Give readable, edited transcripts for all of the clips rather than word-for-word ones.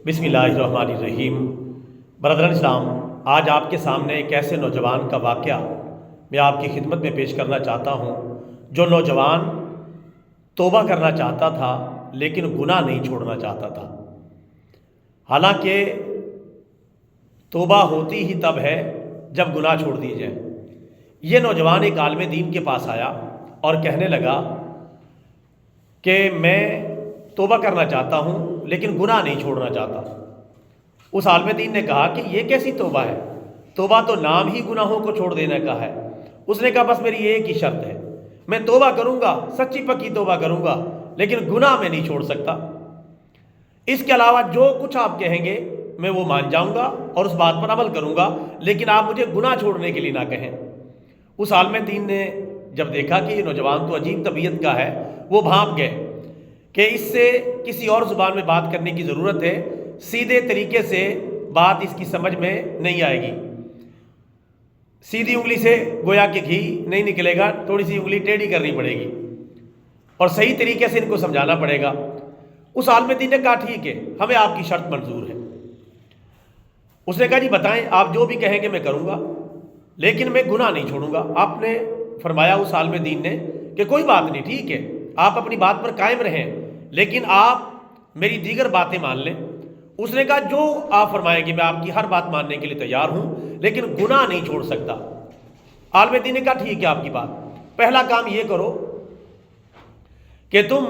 بسم اللہ الرحمن الرحیم۔ برادران اسلام، آج آپ کے سامنے ایک ایسے نوجوان کا واقعہ میں آپ کی خدمت میں پیش کرنا چاہتا ہوں جو نوجوان توبہ کرنا چاہتا تھا لیکن گناہ نہیں چھوڑنا چاہتا تھا۔ حالانکہ توبہ ہوتی ہی تب ہے جب گناہ چھوڑ دی جائے۔ یہ نوجوان ایک عالم دین کے پاس آیا اور کہنے لگا کہ میں توبہ کرنا چاہتا ہوں لیکن گناہ نہیں چھوڑنا چاہتا۔ اس عالم دین نے کہا کہ یہ کیسی توبہ ہے؟ توبہ تو نام ہی گناہوں کو چھوڑ دینے کا ہے۔ اس نے کہا بس میری ایک ہی شرط ہے، میں توبہ کروں گا، سچی پکی توبہ کروں گا، لیکن گناہ میں نہیں چھوڑ سکتا۔ اس کے علاوہ جو کچھ آپ کہیں گے میں وہ مان جاؤں گا اور اس بات پر عمل کروں گا، لیکن آپ مجھے گناہ چھوڑنے کے لیے نہ کہیں۔ اس عالم دین نے جب دیکھا کہ یہ نوجوان تو عجیب طبیعت کا ہے، وہ بھانپ گئے کہ اس سے کسی اور زبان میں بات کرنے کی ضرورت ہے، سیدھے طریقے سے بات اس کی سمجھ میں نہیں آئے گی۔ سیدھی انگلی سے گویا کہ گھی نہیں نکلے گا، تھوڑی سی انگلی ٹیڑھی کرنی پڑے گی اور صحیح طریقے سے ان کو سمجھانا پڑے گا۔ اس عالم دین نے کہا ٹھیک ہے، ہمیں آپ کی شرط منظور ہے۔ اس نے کہا جی بتائیں، آپ جو بھی کہیں گے میں کروں گا لیکن میں گناہ نہیں چھوڑوں گا۔ آپ نے فرمایا اس عالم دین نے کہ کوئی بات نہیں، ٹھیک ہے، آپ اپنی بات پر قائم رہیں لیکن آپ میری دیگر باتیں مان لیں۔ اس نے کہا جو آپ فرمائیں گے میں آپ کی ہر بات ماننے کے لیے تیار ہوں لیکن گناہ نہیں چھوڑ سکتا۔ عالم دین نے کہا ٹھیک ہے، آپ کی بات، پہلا کام یہ کرو کہ تم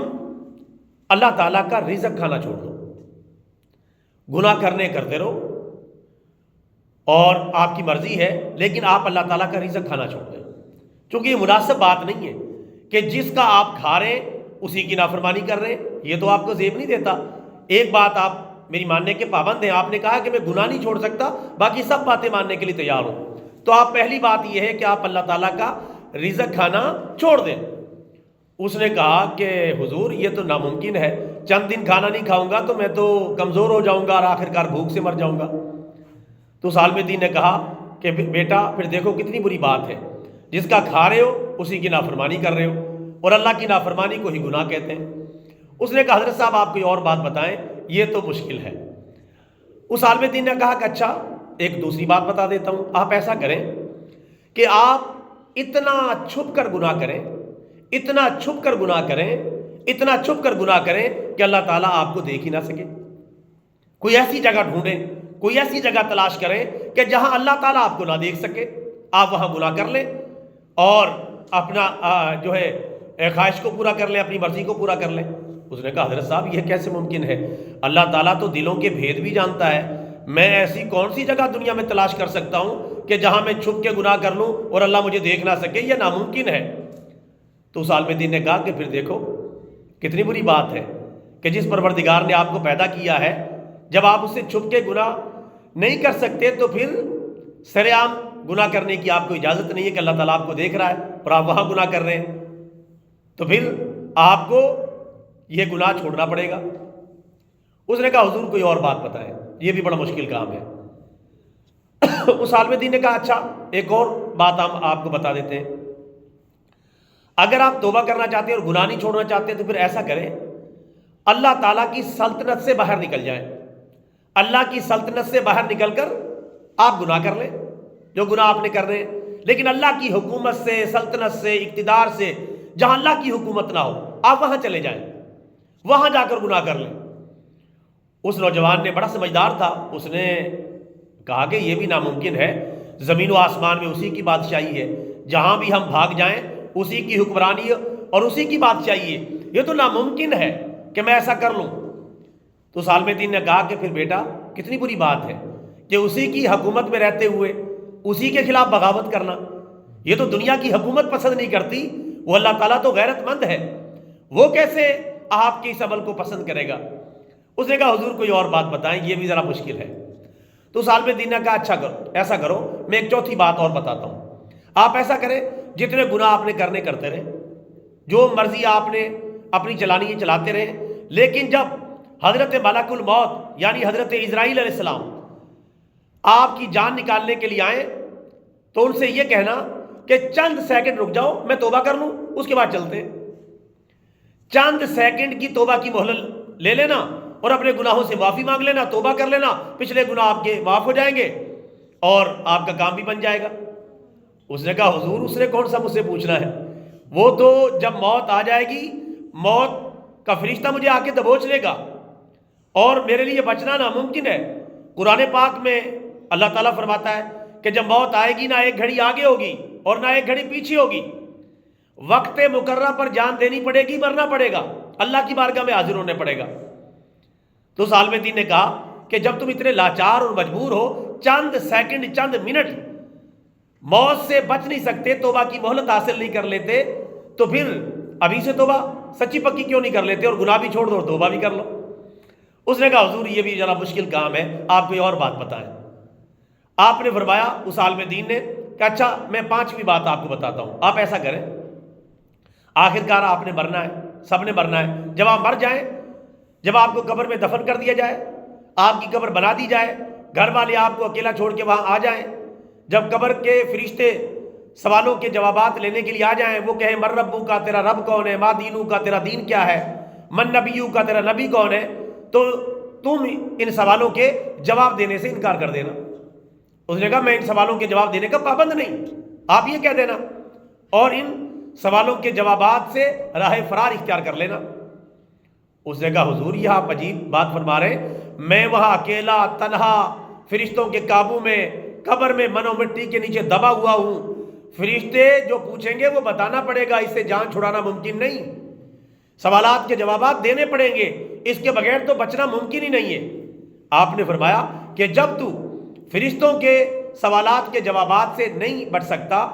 اللہ تعالیٰ کا رزق کھانا چھوڑ دو، گناہ کرتے رہو اور آپ کی مرضی ہے لیکن آپ اللہ تعالیٰ کا رزق کھانا چھوڑ دیں، چونکہ یہ مناسب بات نہیں ہے کہ جس کا آپ کھا رہے ہیں اسی کی نافرمانی کر رہے ہیں، یہ تو آپ کو زیب نہیں دیتا۔ ایک بات آپ میری ماننے کے پابند ہیں، آپ نے کہا کہ میں گناہ نہیں چھوڑ سکتا، باقی سب باتیں ماننے کے لیے تیار ہوں، تو آپ پہلی بات یہ ہے کہ آپ اللہ تعالیٰ کا رزق کھانا چھوڑ دیں۔ اس نے کہا کہ حضور یہ تو ناممکن ہے، چند دن کھانا نہیں کھاؤں گا تو میں تو کمزور ہو جاؤں گا اور آخرکار بھوک سے مر جاؤں گا۔ تو اس عالم دین نے کہا کہ بیٹا پھر دیکھو کتنی بری بات ہے، جس کا کھا رہے ہو اسی کی نافرمانی کر رہے ہو اور اللہ کی نافرمانی کو ہی گناہ کہتے ہیں۔ اس نے کہا حضرت صاحب آپ کوئی اور بات بتائیں، یہ تو مشکل ہے۔ اس عالم دین نے کہا کہ اچھا ایک دوسری بات بتا دیتا ہوں، آپ ایسا کریں کہ آپ اتنا چھپ کر گناہ کریں، اتنا چھپ کر گناہ کریں، اتنا چھپ کر گناہ کریں کہ اللہ تعالیٰ آپ کو دیکھ ہی نہ سکے۔ کوئی ایسی جگہ ڈھونڈیں، کوئی ایسی جگہ تلاش کریں کہ جہاں اللہ تعالیٰ آپ کو نہ دیکھ سکے، آپ وہاں گناہ کر لیں اور اپنا جو ہے خواہش کو پورا کر لیں، اپنی مرضی کو پورا کر لیں۔ اس نے کہا حضرت صاحب یہ کیسے ممکن ہے؟ اللہ تعالیٰ تو دلوں کے بھید بھی جانتا ہے، میں ایسی کون سی جگہ دنیا میں تلاش کر سکتا ہوں کہ جہاں میں چھپ کے گناہ کر لوں اور اللہ مجھے دیکھ نہ سکے، یہ ناممکن ہے۔ تو اس عالم دین نے کہا کہ پھر دیکھو کتنی بری بات ہے کہ جس پروردگار نے آپ کو پیدا کیا ہے، جب آپ اس سے چھپ کے گناہ نہیں کر سکتے تو پھر سر عام گناہ کرنے کی آپ کو اجازت نہیں ہے کہ اللہ تعالیٰ آپ کو دیکھ رہا ہے اور آپ وہاں گناہ کر رہے ہیں، تو پھر آپ کو یہ گناہ چھوڑنا پڑے گا۔ اس نے کہا حضور کوئی اور بات بتائیں، یہ بھی بڑا مشکل کام ہے۔ اس عالم دین نے کہا اچھا ایک اور بات ہم آپ کو بتا دیتے ہیں، اگر آپ توبہ کرنا چاہتے ہیں اور گناہ نہیں چھوڑنا چاہتے تو پھر ایسا کریں، اللہ تعالیٰ کی سلطنت سے باہر نکل جائیں، اللہ کی سلطنت سے باہر نکل کر آپ گناہ کر لیں جو گناہ آپ نے کر رہے ہیں، لیکن اللہ کی حکومت سے، سلطنت سے، اقتدار سے، جہاں اللہ کی حکومت نہ ہو آپ وہاں چلے جائیں، وہاں جا کر گناہ کر لیں۔ اس نوجوان نے بڑا سمجھدار تھا، اس نے کہا کہ یہ بھی ناممکن ہے، زمین و آسمان میں اسی کی بادشاہی ہے، جہاں بھی ہم بھاگ جائیں اسی کی حکمرانی اور اسی کی بادشاہی ہے، یہ تو ناممکن ہے کہ میں ایسا کر لوں۔ تو اس عالم دین نے کہا کہ پھر بیٹا کتنی بری بات ہے کہ اسی کی حکومت میں رہتے ہوئے اسی کے خلاف بغاوت کرنا، یہ تو دنیا کی حکومت پسند نہیں کرتی، وہ اللہ تعالیٰ تو غیرت مند ہے، وہ کیسے آپ کے اس عمل کو پسند کرے گا؟ اس نے کہا حضور کوئی اور بات بتائیں، یہ بھی ذرا مشکل ہے۔ تو اس عالم دین نے کہا اچھا کرو، ایسا کرو میں ایک چوتھی بات اور بتاتا ہوں، آپ ایسا کریں جتنے گناہ آپ نے کرتے رہیں، جو مرضی آپ نے اپنی چلانی ہے چلاتے رہیں، لیکن جب حضرت ملک الموت یعنی حضرت اسرائیل علیہ السلام آپ کی جان نکالنے کے لیے آئیں تو ان سے یہ کہنا کہ چند سیکنڈ رک جاؤ میں توبہ کر لوں، اس کے بعد چلتے ہیں۔ چند سیکنڈ کی توبہ کی مہلت لے لینا اور اپنے گناہوں سے معافی مانگ لینا، توبہ کر لینا، پچھلے گناہ آپ کے معاف ہو جائیں گے اور آپ کا کام بھی بن جائے گا۔ اس نے کہا حضور اس نے کون سا مجھ سے پوچھنا ہے، وہ تو جب موت آ جائے گی موت کا فرشتہ مجھے آ کے دبوچ لے گا اور میرے لیے بچنا ناممکن ہے۔ قرآن پاک میں اللہ تعالیٰ فرماتا ہے کہ جب موت آئے گی نہ ایک گھڑی آگے ہوگی اور نہ ایک گھڑی پیچھے ہوگی، وقت مقررہ پر جان دینی پڑے گی، مرنا پڑے گا، اللہ کی بارگاہ میں حاضر ہونے پڑے گا۔ تو اس عالم دین نے کہا کہ جب تم اتنے لاچار اور مجبور ہو، چند سیکنڈ چند منٹ موت سے بچ نہیں سکتے، توبہ کی مہلت حاصل نہیں کر لیتے، تو پھر ابھی سے توبہ سچی پکی کیوں نہیں کر لیتے اور گناہ بھی چھوڑ دو اور توبہ بھی کر لو۔ اس نے کہا حضور یہ بھی ذرا مشکل کام ہے، آپ کوئی اور بات بتائیں۔ آپ نے فرمایا اس عالم دین نے کہ اچھا میں 5ویں بات آپ کو بتاتا ہوں، آپ ایسا کریں، آخرکار آپ نے مرنا ہے، سب نے مرنا ہے، جب آپ مر جائیں، جب آپ کو قبر میں دفن کر دیا جائے، آپ کی قبر بنا دی جائے، گھر والے آپ کو اکیلا چھوڑ کے وہاں آ جائیں، جب قبر کے فرشتے سوالوں کے جوابات لینے کے لیے آ جائیں، وہ کہیں من ربو کا، تیرا رب کون ہے، ما دینو کا، تیرا دین کیا ہے، من نبیو کا، تیرا نبی کون ہے، تو تم ان سوالوں کے جواب دینے سے انکار کر دینا۔ اس نے کہا میں ان سوالوں کے جواب دینے کا پابند نہیں، آپ یہ کہہ دینا اور ان سوالوں کے جوابات سے راہ فرار اختیار کر لینا۔ اس نے کہا حضور یہ آپ عجیب بات فرما رہے ہیں، میں وہاں اکیلا تنہا فرشتوں کے قابو میں قبر میں منو مٹی کے نیچے دبا ہوا ہوں، فرشتے جو پوچھیں گے وہ بتانا پڑے گا، اس سے جان چھڑانا ممکن نہیں، سوالات کے جوابات دینے پڑیں گے، اس کے بغیر تو بچنا ممکن ہی نہیں ہے۔ آپ نے فرمایا کہ جب تو فرشتوں کے سوالات کے جوابات سے نہیں بچ سکتا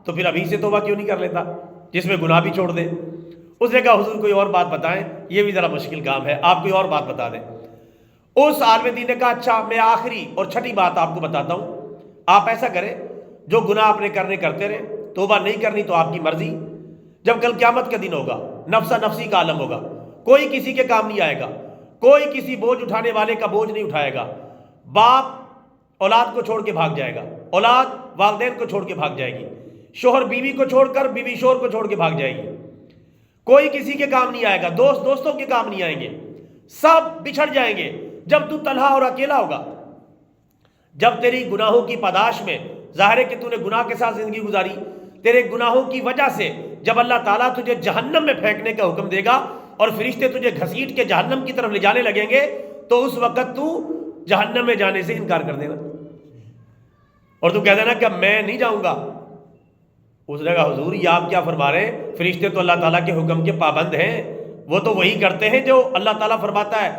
تو پھر ابھی سے توبہ کیوں نہیں کر لیتا جس میں گناہ بھی چھوڑ دے۔ اس نے کہا حضور کوئی اور بات بتائیں، یہ بھی ذرا مشکل کام ہے، آپ کوئی اور بات بتا دیں۔ اس عالم دین نے کہا اچھا میں آخری اور چھٹی بات آپ کو بتاتا ہوں، آپ ایسا کریں جو گناہ آپ نے کرنے کرتے رہے، توبہ نہیں کرنی تو آپ کی مرضی، جب کل قیامت کا دن ہوگا نفسا نفسی کا عالم ہوگا، کوئی کسی کے کام نہیں آئے گا، کوئی کسی بوجھ اٹھانے والے کا بوجھ نہیں اٹھائے گا، باپ اولاد کو چھوڑ کے بھاگ جائے گا، اولاد والدین کو چھوڑ کے بھاگ جائے گی، شوہر بیوی کو چھوڑ کر بیوی شوہر کو چھوڑ کے بھاگ جائے گی، کوئی کسی کے کام نہیں آئے گا، دوست دوستوں کے کام نہیں آئیں گے، سب بچھڑ جائیں گے جب تو تنہا اور اکیلا ہوگا، جب تیری گناہوں کی پاداش میں، ظاہر ہے کہ تو نے گناہ کے ساتھ زندگی گزاری، تیرے گناہوں کی وجہ سے جب اللہ تعالیٰ تجھے جہنم میں پھینکنے کا حکم دے گا اور فرشتے تجھے گھسیٹ کے جہنم کی طرف لے جانے لگیں گے تو اس وقت تو جہنم میں جانے سے انکار کر دینا اور تو کہہ دینا کہ میں نہیں جاؤں گا۔ اس نے کہا حضور یہ آپ کیا فرما رہے ہیں، فرشتے تو اللہ تعالیٰ کے حکم کے پابند ہیں، وہ تو وہی کرتے ہیں جو اللہ تعالیٰ فرماتا ہے،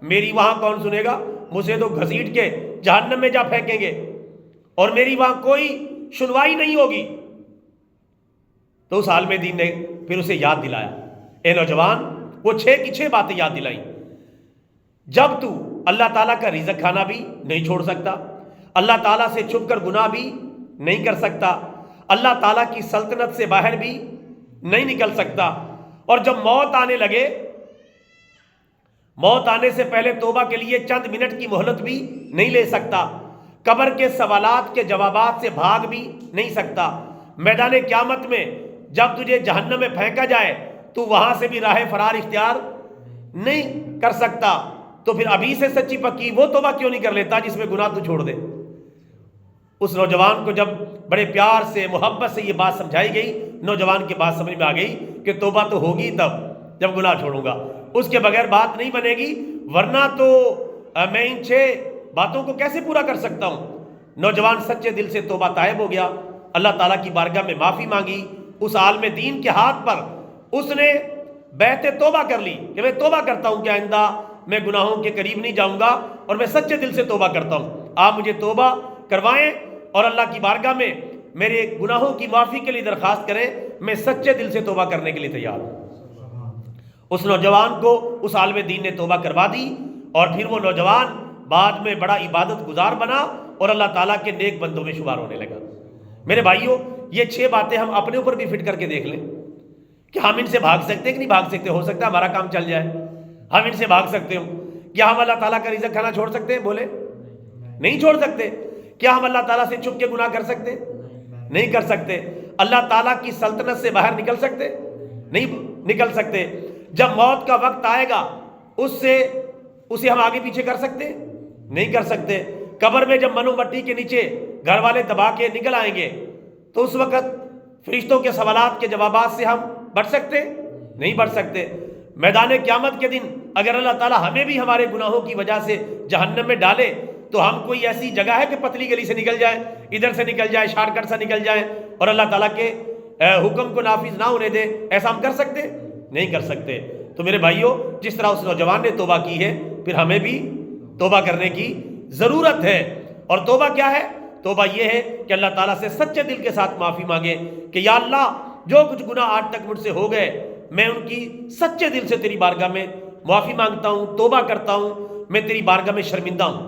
میری وہاں کون سنے گا، مجھے تو گھسیٹ کے جہنم میں جا پھینکیں گے اور میری وہاں کوئی سنوائی نہیں ہوگی۔ تو اس عالم دین نے پھر اسے یاد دلایا، اے نوجوان، وہ 6 کی 6 باتیں یاد دلائیں۔ جب تو اللہ تعالیٰ کا رزق کھانا بھی نہیں چھوڑ سکتا، اللہ تعالیٰ سے چھپ کر گناہ بھی نہیں کر سکتا، اللہ تعالیٰ کی سلطنت سے باہر بھی نہیں نکل سکتا، اور جب موت آنے لگے، موت آنے سے پہلے توبہ کے لیے چند منٹ کی مہلت بھی نہیں لے سکتا، قبر کے سوالات کے جوابات سے بھاگ بھی نہیں سکتا، میدان قیامت میں جب تجھے جہنم میں پھینکا جائے تو وہاں سے بھی راہ فرار اختیار نہیں کر سکتا، تو پھر ابھی سے سچی پکی وہ توبہ کیوں نہیں کر لیتا جس میں گناہ تو چھوڑ دے۔ اس نوجوان کو جب بڑے پیار سے محبت سے یہ بات سمجھائی گئی، نوجوان کی بات سمجھ میں آ گئی کہ توبہ تو ہوگی تب جب گناہ چھوڑوں گا، اس کے بغیر بات نہیں بنے گی، ورنہ تو میں ان 6 باتوں کو کیسے پورا کر سکتا ہوں۔ نوجوان سچے دل سے توبہ طائب ہو گیا، اللہ تعالیٰ کی بارگاہ میں معافی مانگی، اس عالم دین کے ہاتھ پر اس نے بیعت توبہ کر لی کہ میں توبہ کرتا ہوں کہ آئندہ میں گناہوں کے قریب نہیں جاؤں گا اور میں سچے دل سے توبہ کرتا ہوں، آپ مجھے توبہ کروائیں اور اللہ کی بارگاہ میں میرے گناہوں کی معافی کے لیے درخواست کریں، میں سچے دل سے توبہ کرنے کے لیے تیار ہوں۔ اس نوجوان کو اس عالم دین نے توبہ کروا دی اور پھر وہ نوجوان بعد میں بڑا عبادت گزار بنا اور اللہ تعالیٰ کے نیک بندوں میں شمار ہونے لگا۔ میرے بھائیوں، یہ 6 باتیں ہم اپنے اوپر بھی فٹ کر کے دیکھ لیں کہ ہم ان سے بھاگ سکتے ہیں کہ نہیں بھاگ سکتے، ہو سکتا ہے ہمارا کام چل جائے، ہم ان سے بھاگ سکتے ہوں۔ کیا ہم اللہ تعالیٰ کا رزق کھانا چھوڑ سکتے ہیں؟ بولے نہیں چھوڑ سکتے۔ کیا ہم اللہ تعالیٰ سے چھپ کے گناہ کر سکتے؟ نہیں کر سکتے۔ اللہ تعالیٰ کی سلطنت سے باہر نکل سکتے؟ نہیں نکل سکتے۔ جب موت کا وقت آئے گا اسے ہم آگے پیچھے کر سکتے؟ نہیں کر سکتے۔ قبر میں جب منو مٹی کے نیچے گھر والے دبا کے نکل آئیں گے تو اس وقت فرشتوں کے سوالات کے جوابات سے ہم بچ سکتے؟ نہیں بچ سکتے۔ میدان قیامت کے دن اگر اللہ تعالیٰ ہمیں بھی ہمارے گناہوں کی وجہ سے جہنم میں ڈالے تو ہم کوئی ایسی جگہ ہے کہ پتلی گلی سے نکل جائیں، ادھر سے نکل جائیں، شارٹ کٹ سے نکل جائیں اور اللہ تعالیٰ کے حکم کو نافذ نہ ہونے دیں؟ ایسا ہم کر سکتے؟ نہیں کر سکتے۔ تو میرے بھائیوں، جس طرح اس نوجوان نے توبہ کی ہے، پھر ہمیں بھی توبہ کرنے کی ضرورت ہے۔ اور توبہ کیا ہے؟ توبہ یہ ہے کہ اللہ تعالیٰ سے سچے دل کے ساتھ معافی مانگے کہ یا اللہ، جو کچھ گناہ آج تک مجھ سے ہو گئے، میں ان کی سچے دل سے تیری بارگاہ میں معافی مانگتا ہوں، توبہ کرتا ہوں، میں تیری بارگاہ میں شرمندہ ہوں۔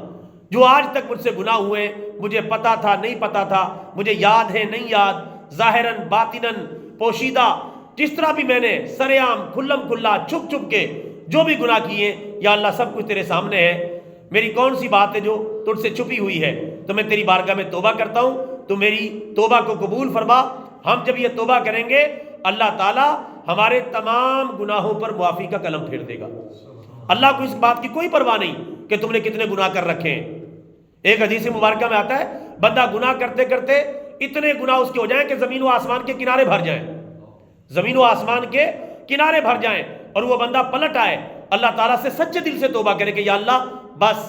جو آج تک مجھ سے گناہ ہوئے، مجھے پتا تھا نہیں پتا تھا، مجھے یاد ہے نہیں یاد، ظاہراً باطناً پوشیدہ، جس طرح بھی میں نے سر عام کھلم کھلا چھپ چھپ کے جو بھی گناہ کیے، یا اللہ سب کچھ تیرے سامنے ہے۔ میری کون سی بات ہے جو تجھ سے چھپی ہوئی ہے؟ تو میں تیری بارگاہ میں توبہ کرتا ہوں، تو میری توبہ کو قبول فرما۔ ہم جب یہ توبہ کریں گے، اللہ تعالیٰ ہمارے تمام گناہوں پر معافی کا قلم پھیر دے گا۔ اللہ کو اس بات کی کوئی پرواہ نہیں کہ تم نے کتنے گناہ کر رکھے ہیں۔ ایک حدیث مبارکہ میں آتا ہے، بندہ گناہ کرتے کرتے اتنے گناہ اس کے ہو جائیں کہ زمین و آسمان کے کنارے بھر جائیں، زمین و آسمان کے کنارے بھر جائیں، اور وہ بندہ پلٹ آئے، اللہ تعالیٰ سے سچے دل سے توبہ کرے کہ یا اللہ بس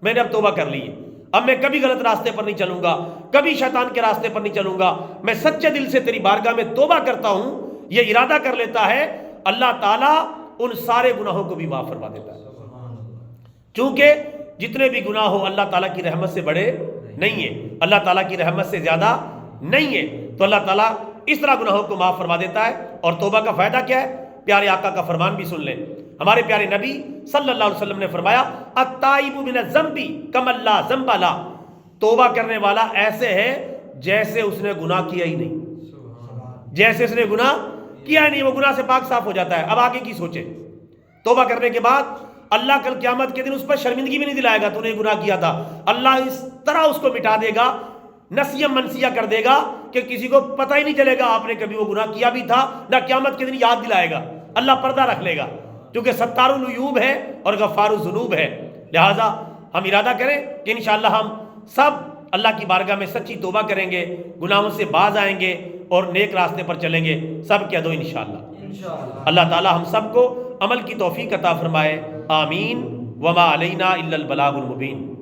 میں نے اب توبہ کر لی ہے، اب میں کبھی غلط راستے پر نہیں چلوں گا، کبھی شیطان کے راستے پر نہیں چلوں گا، میں سچے دل سے تیری بارگاہ میں توبہ کرتا ہوں، یہ ارادہ کر لیتا ہے، اللہ تعالیٰ ان سارے گناہوں کو بھی معاف فرما دیتا ہے۔ چونکہ جتنے بھی گناہ ہو اللہ تعالیٰ کی رحمت سے بڑے نہیں ہیں، اللہ تعالیٰ کی رحمت سے زیادہ نہیں ہے، تو اللہ تعالیٰ اس طرح گناہوں کو معاف فرما دیتا ہے۔ اور توبہ کا فائدہ کیا ہے؟ پیارے آقا کا فرمان بھی سن لیں۔ ہمارے پیارے نبی صلی اللہ علیہ وسلم نے فرمایا، التائب من الذنب کمن لا ذنب لہ، توبہ کرنے والا ایسے ہے جیسے اس نے گناہ کیا ہی نہیں، جیسے اس نے گناہ کیا ہی نہیں، وہ گناہ سے پاک صاف ہو جاتا ہے۔ اب آگے کی سوچے؟ توبہ کرنے کے بعد اللہ کل قیامت کے دن اس پر شرمندگی بھی نہیں دلائے گا تو نے گناہ کیا تھا، اللہ اس طرح اس کو مٹا دے گا، نسیہ منسیہ کر دے گا کہ کسی کو پتہ ہی نہیں چلے گا آپ نے کبھی وہ گناہ کیا بھی تھا، نہ قیامت کے دن یاد دلائے گا، اللہ پردہ رکھ لے گا، کیونکہ ستار العیوب ہے اور غفار الذنوب ہے۔ لہٰذا ہم ارادہ کریں کہ انشاءاللہ ہم سب اللہ کی بارگاہ میں سچی توبہ کریں گے، گناہوں سے باز آئیں گے اور نیک راستے پر چلیں گے، سب کہہ دو انشاءاللہ۔ اللہ تعالی ہم سب کو عمل کی توفیق عطا فرمائے، آمین۔ وما علینا الا البلاغ المبین۔